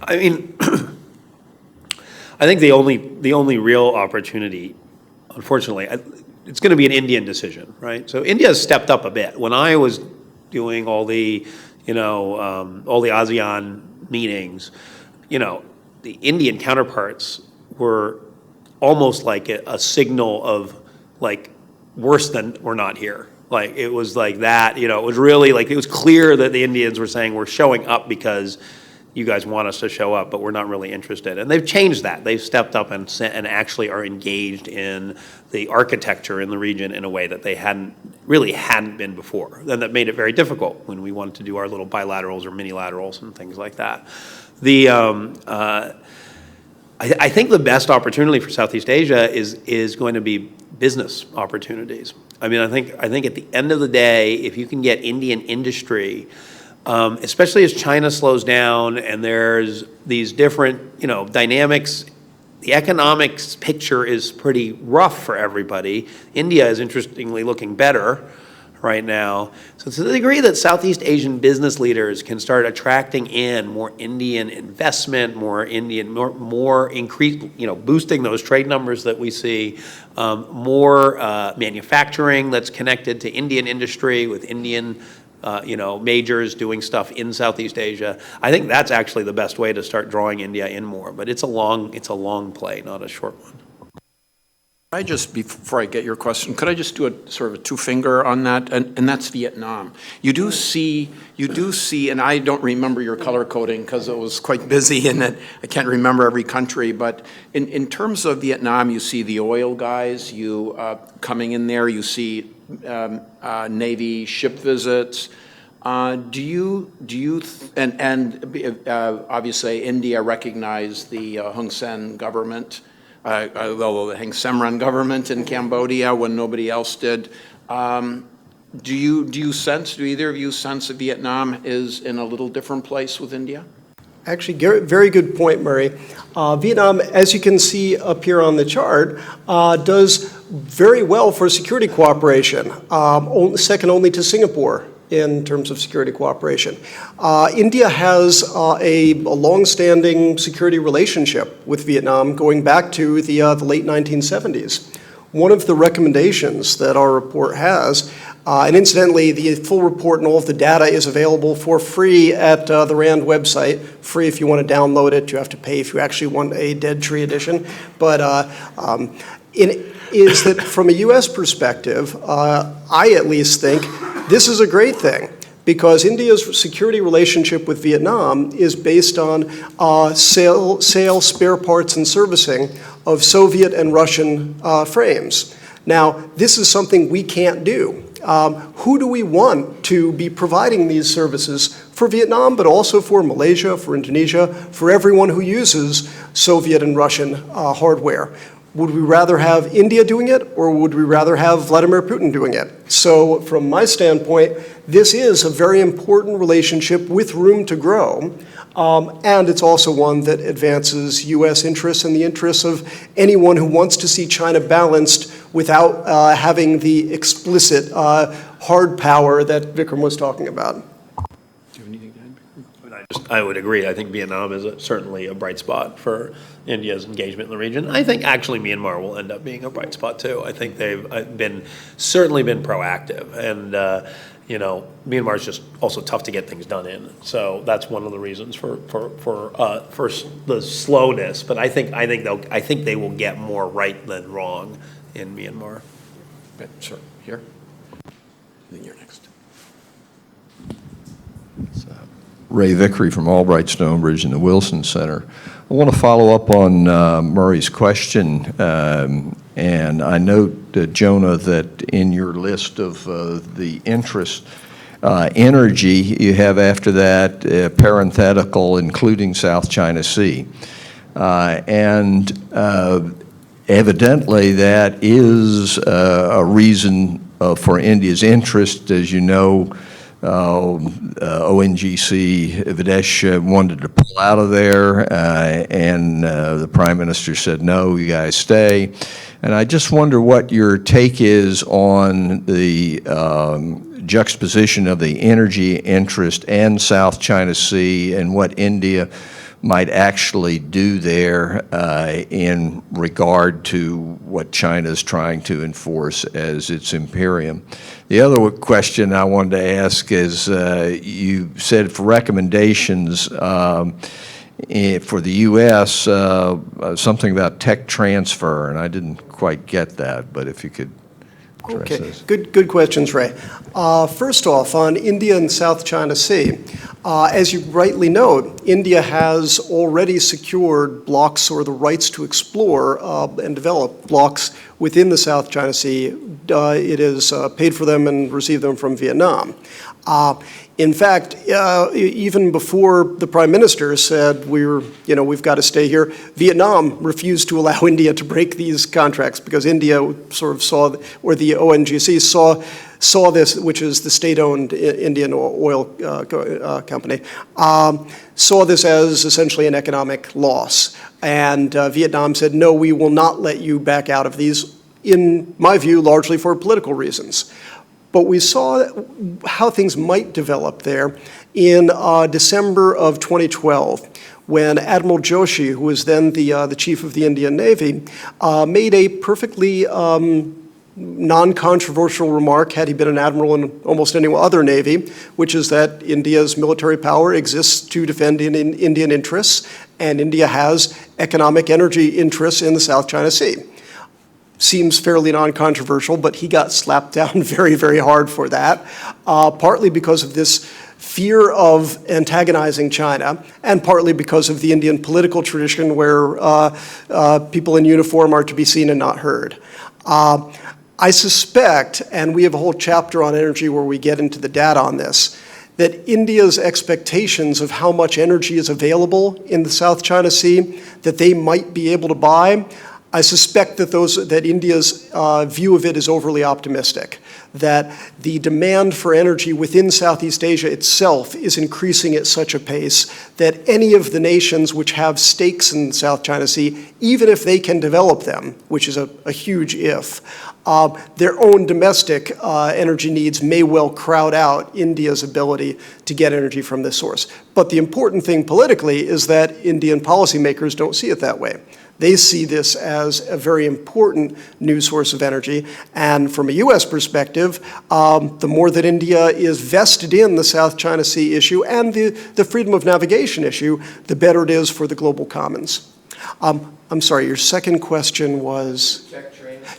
I mean, I think the only real opportunity, unfortunately, it's going to be an Indian decision, right? So India has stepped up a bit. When I was doing all the ASEAN meetings, the Indian counterparts were almost like a signal of like worse than we're not here. Like it was like that, it was really like, it was clear that the Indians were saying we're showing up because you guys want us to show up, but we're not really interested. And they've changed that. They've stepped up and actually are engaged in the architecture in the region in a way that they hadn't been before. And that made it very difficult when we wanted to do our little bilaterals or mini-laterals and things like that. I think the best opportunity for Southeast Asia is going to be business opportunities. I mean, I think at the end of the day, if you can get Indian industry, especially as China slows down and there's these different, dynamics, the economics picture is pretty rough for everybody. India is interestingly looking better right now. So to the degree that Southeast Asian business leaders can start attracting in more Indian investment, more increased, boosting those trade numbers that we see, more manufacturing that's connected to Indian industry with Indian majors doing stuff in Southeast Asia. I think that's actually the best way to start drawing India in more, but it's a long play, not a short one. Before I get your question, could I just do a sort of a two-finger on that? And that's Vietnam. You do see, and I don't remember your color coding because it was quite busy and I can't remember every country, but in terms of Vietnam, you see the oil guys, coming in there, you see Navy ship visits. Obviously India recognized the Hun Sen government, although the Heng Samrin government in Cambodia when nobody else did. Do either of you sense that Vietnam is in a little different place with India? Actually, very good point, Murray. Vietnam, as you can see up here on the chart, does very well for security cooperation, second only to Singapore in terms of security cooperation. India has a long-standing security relationship with Vietnam going back to the late 1970s. One of the recommendations that our report has, and incidentally, the full report and all of the data is available for free at the RAND website. Free if you want to download it. You have to pay if you actually want a Dead Tree edition. But is that from a U.S. perspective, I at least think this is a great thing, because India's security relationship with Vietnam is based on sale, spare parts, and servicing of Soviet and Russian frames. Now, this is something we can't do. Who do we want to be providing these services for Vietnam, but also for Malaysia, for Indonesia, for everyone who uses Soviet and Russian hardware? Would we rather have India doing it, or would we rather have Vladimir Putin doing it? So from my standpoint, this is a very important relationship with room to grow, and it's also one that advances U.S. interests and the interests of anyone who wants to see China balanced without having the explicit hard power that Vikram was talking about. I would agree. I think Vietnam is certainly a bright spot for India's engagement in the region. I think actually Myanmar will end up being a bright spot too. I think they've certainly been proactive, and Myanmar's just also tough to get things done in. So that's one of the reasons for the slowness. But I think they will get more right than wrong in Myanmar. Okay, sir, here. Then you're next. Ray Vickery from Albright Stonebridge and the Wilson Center. I want to follow up on Murray's question, and I note, Jonah, that in your list of the interest, energy, you have after that parenthetical, including South China Sea. And evidently that is a reason for India's interest. As you know, ONGC, Videsh wanted to pull out of there, and the Prime Minister said, no, you guys stay. And I just wonder what your take is on the juxtaposition of the energy interest and South China Sea, and what India might actually do there in regard to what China is trying to enforce as its imperium. The other question I wanted to ask is, you said for recommendations for the U.S., something about tech transfer, and I didn't quite get that, but if you could address this. Good questions, Ray. First off, on India and South China Sea, as you rightly note, India has already secured blocks or the rights to explore and develop blocks within the South China Sea. It is paid for them and received them from Vietnam. In fact, even before the Prime Minister said we've got to stay here, Vietnam refused to allow India to break these contracts, because India sort of saw, or the ONGC saw this, which is the state-owned Indian oil company, saw this as essentially an economic loss. And Vietnam said, no, we will not let you back out of these, in my view, largely for political reasons. But we saw how things might develop there in December of 2012, when Admiral Joshi, who was then the chief of the Indian Navy, made a perfectly non-controversial remark, had he been an admiral in almost any other navy, which is that India's military power exists to defend Indian interests, and India has economic energy interests in the South China Sea. Seems fairly non-controversial, but he got slapped down very, very hard for that, partly because of this fear of antagonizing China, and partly because of the Indian political tradition where people in uniform are to be seen and not heard. I suspect, and we have a whole chapter on energy where we get into the data on this, that India's expectations of how much energy is available in the South China Sea that they might be able to buy, I suspect that India's view of it is overly optimistic, that the demand for energy within Southeast Asia itself is increasing at such a pace that any of the nations which have stakes in the South China Sea, even if they can develop them, which is a huge if, their own domestic energy needs may well crowd out India's ability to get energy from this source. But the important thing politically is that Indian policymakers don't see it that way. They see this as a very important new source of energy. And from a U.S. perspective, the more that India is vested in the South China Sea issue and the freedom of navigation issue, the better it is for the global commons. I'm sorry, your second question was?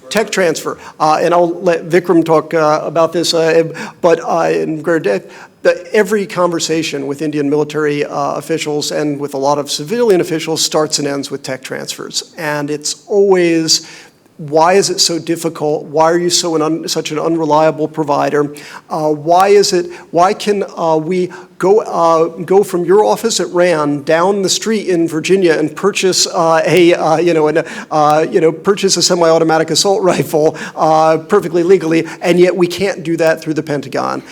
Tech transfer. And I'll let Vikram talk about this, but in greater depth. Every conversation with Indian military officials and with a lot of civilian officials starts and ends with tech transfers. And it's always Why is it so difficult? Why are you such an unreliable provider? Why can we go from your office at RAND down the street in Virginia and purchase purchase a semi-automatic assault rifle perfectly legally, and yet we can't do that through the Pentagon?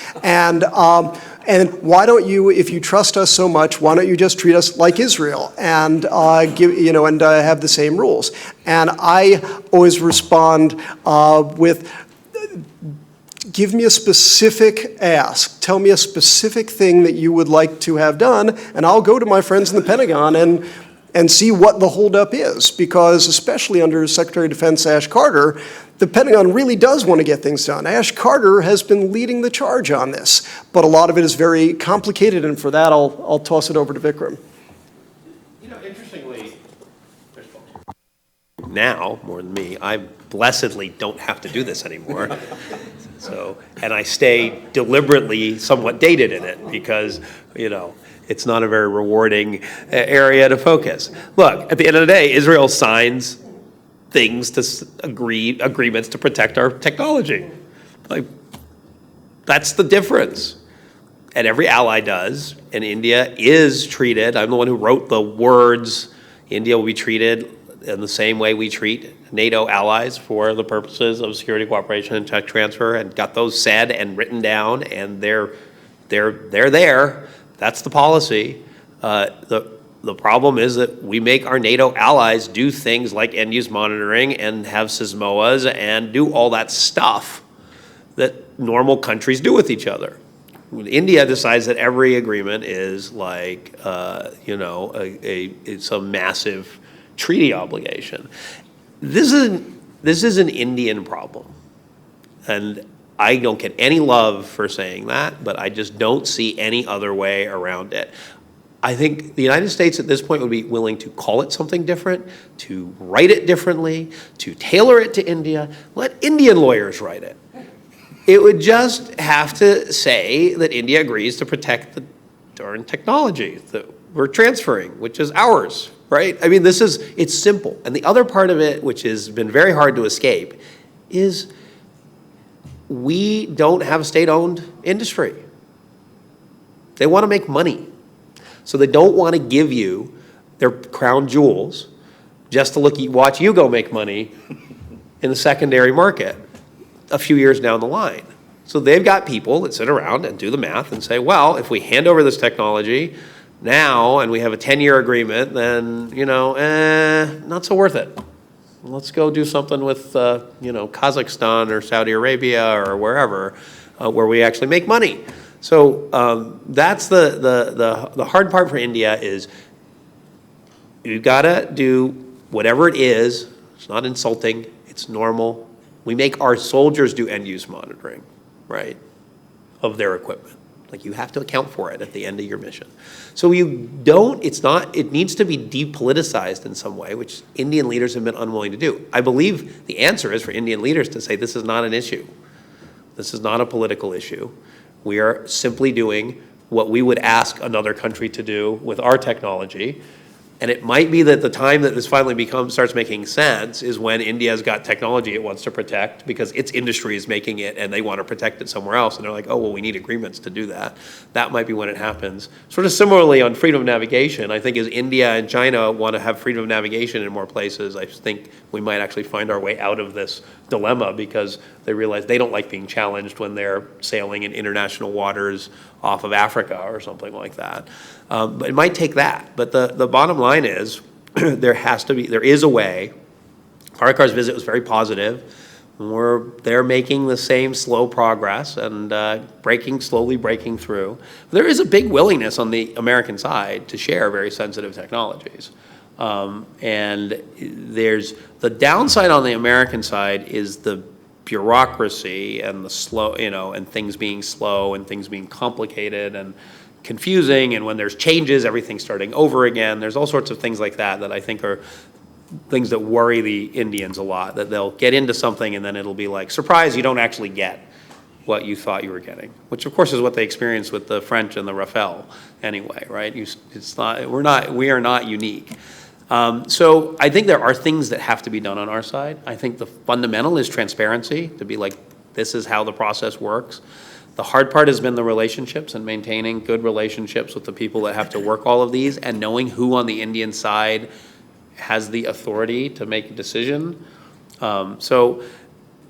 And why don't you, if you trust us so much, why don't you just treat us like Israel and have the same rules? And I always respond with, give me a specific ask. Tell me a specific thing that you would like to have done, and I'll go to my friends in the Pentagon and see what the holdup is. Because especially under Secretary of Defense Ash Carter, the Pentagon really does want to get things done. Ash Carter has been leading the charge on this, but a lot of it is very complicated, and for that, I'll toss it over to Vikram. Interestingly, now, more than me, I blessedly don't have to do this anymore. And I stay deliberately somewhat dated in it because, it's not a very rewarding area to focus. Look, at the end of the day, Israel signs things to agreements to protect our technology. That's the difference. And every ally does, and India is treated, I'm the one who wrote the words, India will be treated in the same way we treat NATO allies for the purposes of security cooperation and tech transfer, and got those said and written down, and they're there. That's the policy. The problem is that we make our NATO allies do things like end-use monitoring and have SISMOAs and do all that stuff that normal countries do with each other. When India decides that every agreement is like, it's a massive treaty obligation. This is an Indian problem. And I don't get any love for saying that, but I just don't see any other way around it. I think the United States at this point would be willing to call it something different, to write it differently, to tailor it to India. Let Indian lawyers write it. It would just have to say that India agrees to protect the darn technology that we're transferring, which is ours, right? I mean, it's simple. And the other part of it, which has been very hard to escape, is we don't have a state-owned industry. They want to make money. So they don't want to give you their crown jewels just to watch you go make money in the secondary market a few years down the line. So they've got people that sit around and do the math and say, well, if we hand over this technology now and we have a 10-year agreement, then, not so worth it. Let's go do something with, Kazakhstan or Saudi Arabia or wherever where we actually make money. So that's the hard part for India is you've got to do whatever it is. It's not insulting. It's normal. We make our soldiers do end-use monitoring, right, of their equipment. Like you have to account for it at the end of your mission. So it needs to be depoliticized in some way, which Indian leaders have been unwilling to do. I believe the answer is for Indian leaders to say this is not an issue. This is not a political issue. We are simply doing what we would ask another country to do with our technology. And it might be that the time that this finally starts making sense is when India's got technology it wants to protect because its industry is making it and they want to protect it somewhere else. And they're like, oh, well, we need agreements to do that. That might be when it happens. Sort of similarly on freedom of navigation, I think as India and China want to have freedom of navigation in more places, I think we might actually find our way out of this dilemma because they realize they don't like being challenged when they're sailing in international waters off of Africa or something like that. But it might take that. But the bottom line is there is a way. Farrakhar's visit was very positive. They're making the same slow progress and slowly breaking through. There is a big willingness on the American side to share very sensitive technologies. And there's the downside on the American side is the bureaucracy and the slow, and things being slow and things being complicated and confusing, and when there's changes, everything starting over again. There's all sorts of things like that I think are things that worry the Indians a lot, that they'll get into something and then it'll be like, surprise, you don't actually get what you thought you were getting, which of course is what they experienced with the French and the Rafale anyway, right? We are not unique. So I think there are things that have to be done on our side. I think the fundamental is transparency, to be like, this is how the process works. The hard part has been the relationships and maintaining good relationships with the people that have to work all of these, and knowing who on the Indian side has the authority to make a decision. So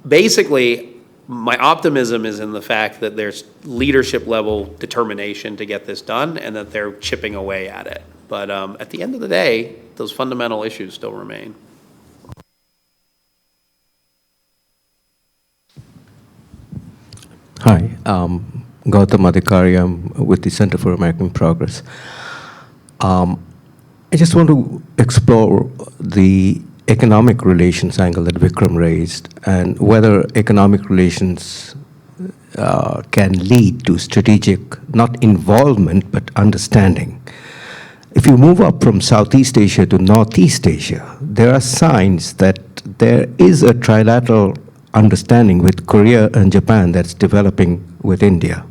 basically, my optimism is in the fact that there's leadership level determination to get this done and that they're chipping away at it. But at the end of the day, those fundamental issues still remain. Hi, Gautam Adhikari. I'm with the Center for American Progress. I just want to explore the economic relations angle that Vikram raised and whether economic relations can lead to strategic, not involvement, but understanding. If you move up from Southeast Asia to Northeast Asia, there are signs that there is a trilateral understanding with Korea and Japan that's developing with India.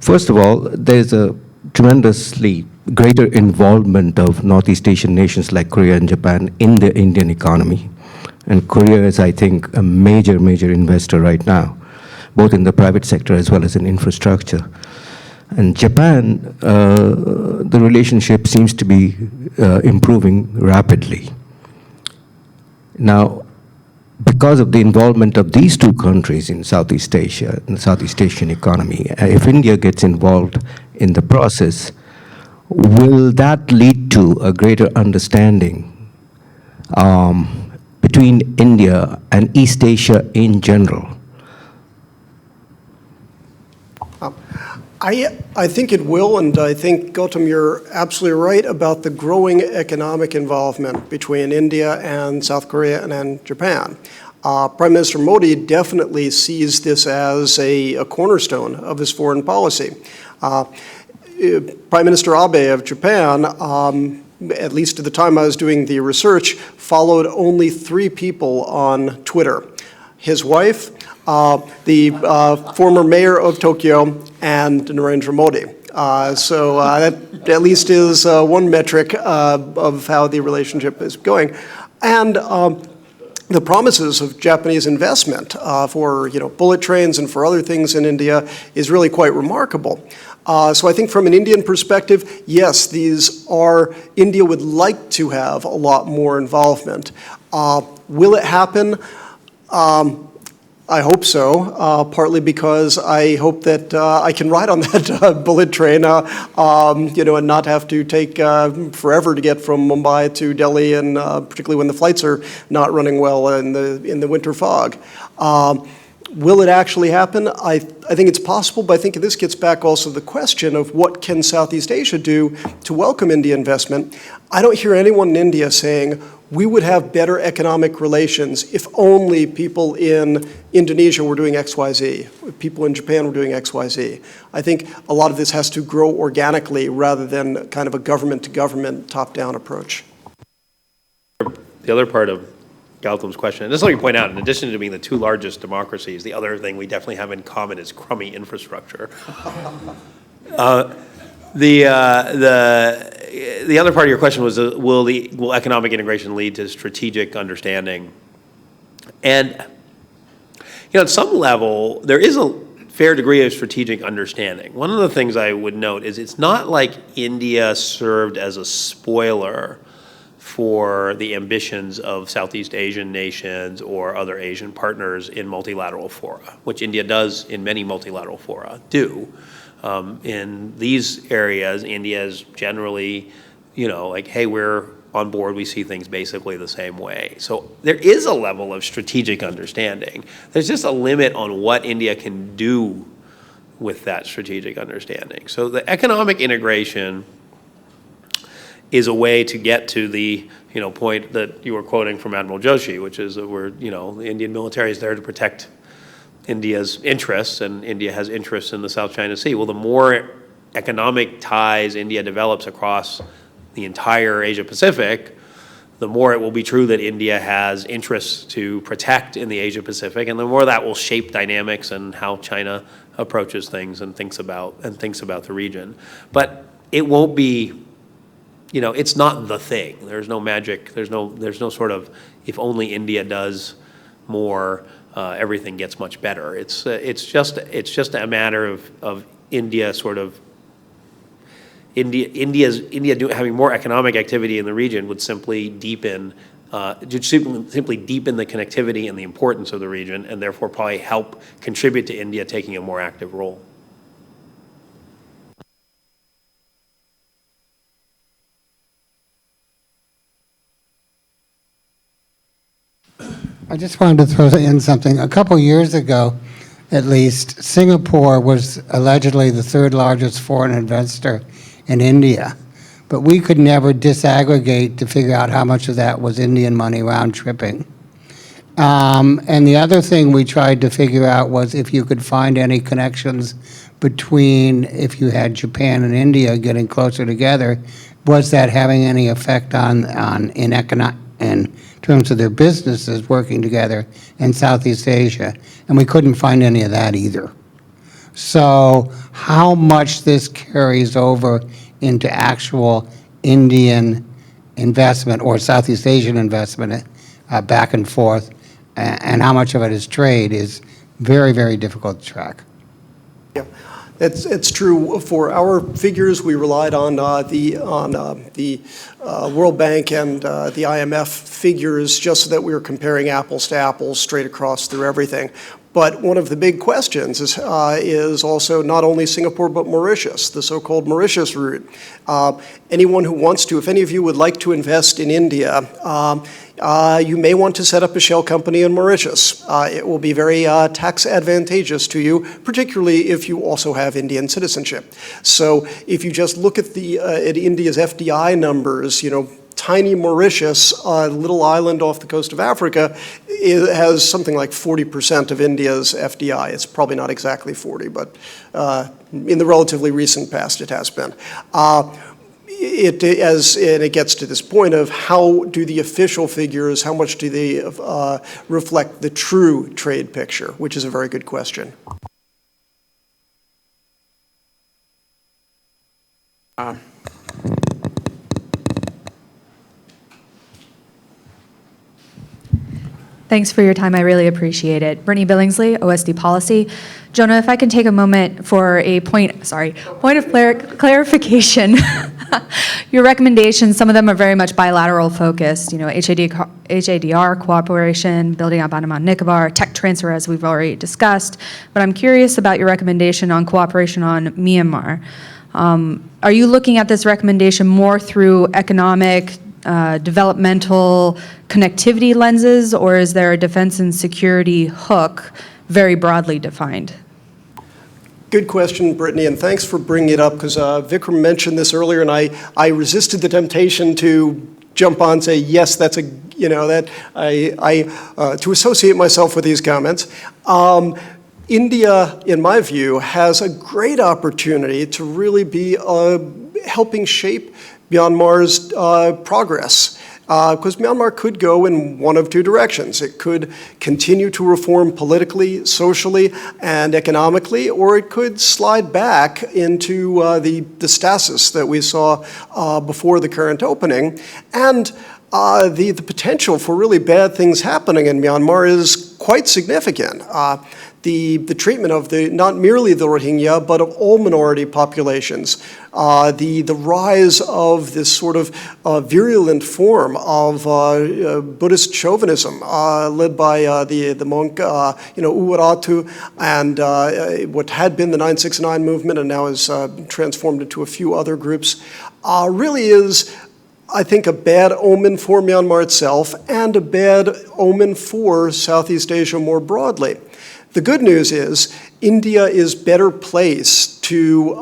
First of all, there's a tremendously greater involvement of Northeast Asian nations like Korea and Japan in the Indian economy. And Korea is, I think, a major, major investor right now, both in the private sector as well as in infrastructure. And Japan, the relationship seems to be improving rapidly. Now, because of the involvement of these two countries in Southeast Asia, in the Southeast Asian economy, if India gets involved in the process, will that lead to a greater understanding between India and East Asia in general? I think it will, and I think, Gautam, you're absolutely right about the growing economic involvement between India and South Korea and Japan. Prime Minister Modi definitely sees this as a cornerstone of his foreign policy. Prime Minister Abe of Japan, at least at the time I was doing the research, followed only 3 people on Twitter. His wife, the former mayor of Tokyo, and Narendra Modi. So that at least is one metric of how the relationship is going. And the promises of Japanese investment for bullet trains and for other things in India is really quite remarkable. So I think from an Indian perspective, yes, India would like to have a lot more involvement. Will it happen? I hope so, partly because I hope that I can ride on that bullet train, and not have to take forever to get from Mumbai to Delhi, and particularly when the flights are not running well in the winter fog. Will it actually happen? I think it's possible, but I think this gets back also to the question of what can Southeast Asia do to welcome India investment. I don't hear anyone in India saying, we would have better economic relations if only people in Indonesia were doing X, Y, Z, if people in Japan were doing X, Y, Z. I think a lot of this has to grow organically rather than kind of a government-to-government, top-down approach. The other part of Gautam's question, and just let me point out, in addition to being the 2 largest democracies, the other thing we definitely have in common is crummy infrastructure. The other part of your question was, will economic integration lead to strategic understanding? And at some level, there is a fair degree of strategic understanding. One of the things I would note is it's not like India served as a spoiler for the ambitions of Southeast Asian nations or other Asian partners in multilateral fora, which India does in many multilateral fora do. In these areas, India is generally, like, hey, we're on board, we see things basically the same way. So there is a level of strategic understanding. There's just a limit on what India can do with that strategic understanding. So the economic integration is a way to get to the point that you were quoting from Admiral Joshi, which is that the Indian military is there to protect India's interests, and India has interests in the South China Sea. Well, the more economic ties India develops across the entire Asia Pacific, the more it will be true that India has interests to protect in the Asia Pacific, and the more that will shape dynamics and how China approaches things and thinks about the region. But it won't be it's not the thing. There's no magic. There's no sort of, if only India does more, everything gets much better. It's just a matter of India sort of, India having more economic activity in the region would simply deepen the connectivity and the importance of the region, and therefore probably help contribute to India taking a more active role. I just wanted to throw in something. A couple years ago, at least, Singapore was allegedly the third largest foreign investor in India, but we could never disaggregate to figure out how much of that was Indian money round tripping. And the other thing we tried to figure out was if you could find any connections between, if you had Japan and India getting closer together, was that having any effect in terms of their businesses working together in Southeast Asia? And we couldn't find any of that either. So how much this carries over into actual Indian investment or Southeast Asian investment back and forth, and how much of it is trade is very, very difficult to track. Yeah, it's true. For our figures, we relied on the World Bank and the IMF figures, just so that we were comparing apples to apples straight across through everything. But one of the big questions is also not only Singapore but Mauritius, the so-called Mauritius route. Anyone who wants to, if any of you would like to invest in India, you may want to set up a shell company in Mauritius. It will be very tax advantageous to you, particularly if you also have Indian citizenship. So if you just look at at India's FDI numbers, tiny Mauritius, a little island off the coast of Africa, it has something like 40% of India's FDI. It's probably not exactly 40, but in the relatively recent past it has been. And it gets to this point of how do the official figures, how much do they reflect the true trade picture, which is a very good question. Thanks for your time. I really appreciate it. Brittany Billingsley, OSD Policy. Jonah, if I can take a moment for a point of clarification. Your recommendations, some of them are very much bilateral focused, HADR cooperation, building up Andaman and Nicobar, tech transfer, as we've already discussed. But I'm curious about your recommendation on cooperation on Myanmar. Are you looking at this recommendation more through economic, developmental connectivity lenses, or is there a defense and security hook very broadly defined? Good question, Brittany, and thanks for bringing it up, because Vikram mentioned this earlier, and I resisted the temptation to jump on and say, yes, that's to associate myself with these comments. India, in my view, has a great opportunity to really be helping shape Myanmar's progress. Because Myanmar could go in one of two directions. It could continue to reform politically, socially, and economically, or it could slide back into the stasis that we saw before the current opening. And the potential for really bad things happening in Myanmar is quite significant. The treatment of not merely the Rohingya, but of all minority populations, the rise of this sort of virulent form of Buddhist chauvinism, led by the monk Uwaratu, and what had been the 969 movement and now is transformed into a few other groups, really is, I think, a bad omen for Myanmar itself and a bad omen for Southeast Asia more broadly. The good news is India is better placed to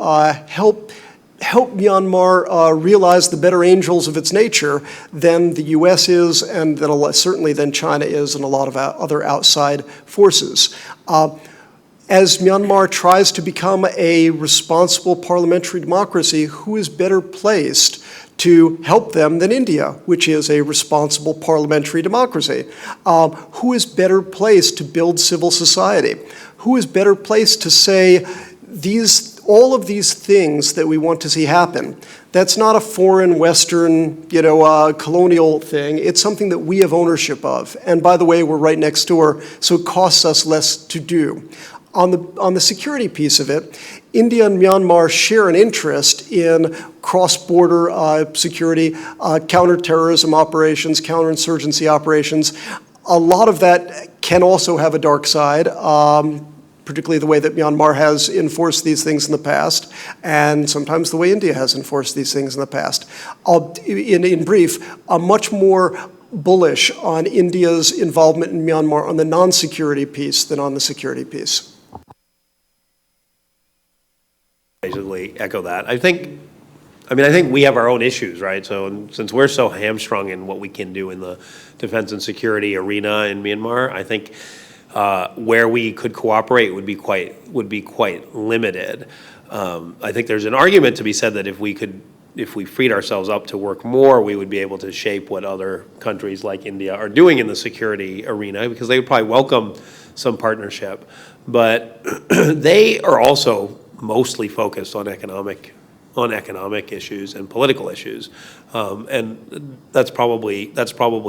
help Myanmar realize the better angels of its nature than the U.S. is, and certainly than China is, and a lot of other outside forces. As Myanmar tries to become a responsible parliamentary democracy, who is better placed to help them than India, which is a responsible parliamentary democracy? Who is better placed to build civil society? Who is better placed to say all of these things that we want to see happen, that's not a foreign, Western, colonial thing. It's something that we have ownership of. And by the way, we're right next door, so it costs us less to do. On the security piece of it, India and Myanmar share an interest in cross-border security, counterterrorism operations, counterinsurgency operations. A lot of that can also have a dark side, particularly the way that Myanmar has enforced these things in the past, and sometimes the way India has enforced these things in the past. In brief, I'm much more bullish on India's involvement in Myanmar on the non-security piece than on the security piece. Basically echo that. I think we have our own issues, right? So since we're so hamstrung in what we can do in the defense and security arena in Myanmar, I think where we could cooperate would be quite limited. I think there's an argument to be said that if we freed ourselves up to work more, we would be able to shape what other countries like India are doing in the security arena, because they would probably welcome some partnership. But they are also mostly focused on economic issues and political issues, and that's probably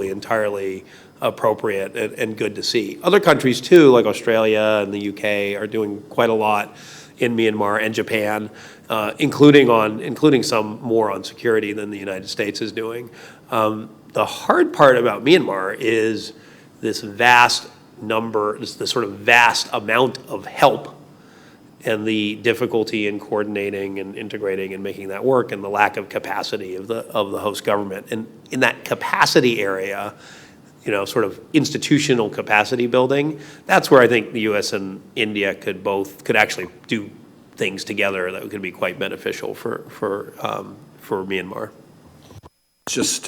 entirely appropriate and good to see. Other countries too, like Australia and the UK, are doing quite a lot in Myanmar, and Japan, including some more on security than the United States is doing. The hard part about Myanmar is this sort of vast amount of help, and the difficulty in coordinating and integrating and making that work, and the lack of capacity of the host government. And in that capacity area, sort of institutional capacity building, that's where I think the U.S. and India could actually do things together that could be quite beneficial for Myanmar. Just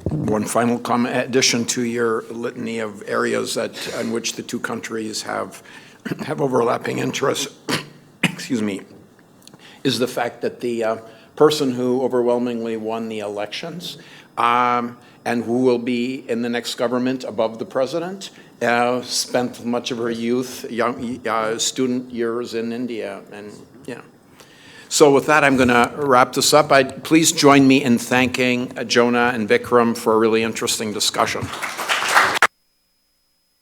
one final comment, in addition to your litany of areas in which the two countries have overlapping interests, excuse me, is the fact that the person who overwhelmingly won the elections and who will be in the next government above the president spent much of her youth, student years in India. And so with that, I'm going to wrap this up. Please join me in thanking Jonah and Vikram for a really interesting discussion.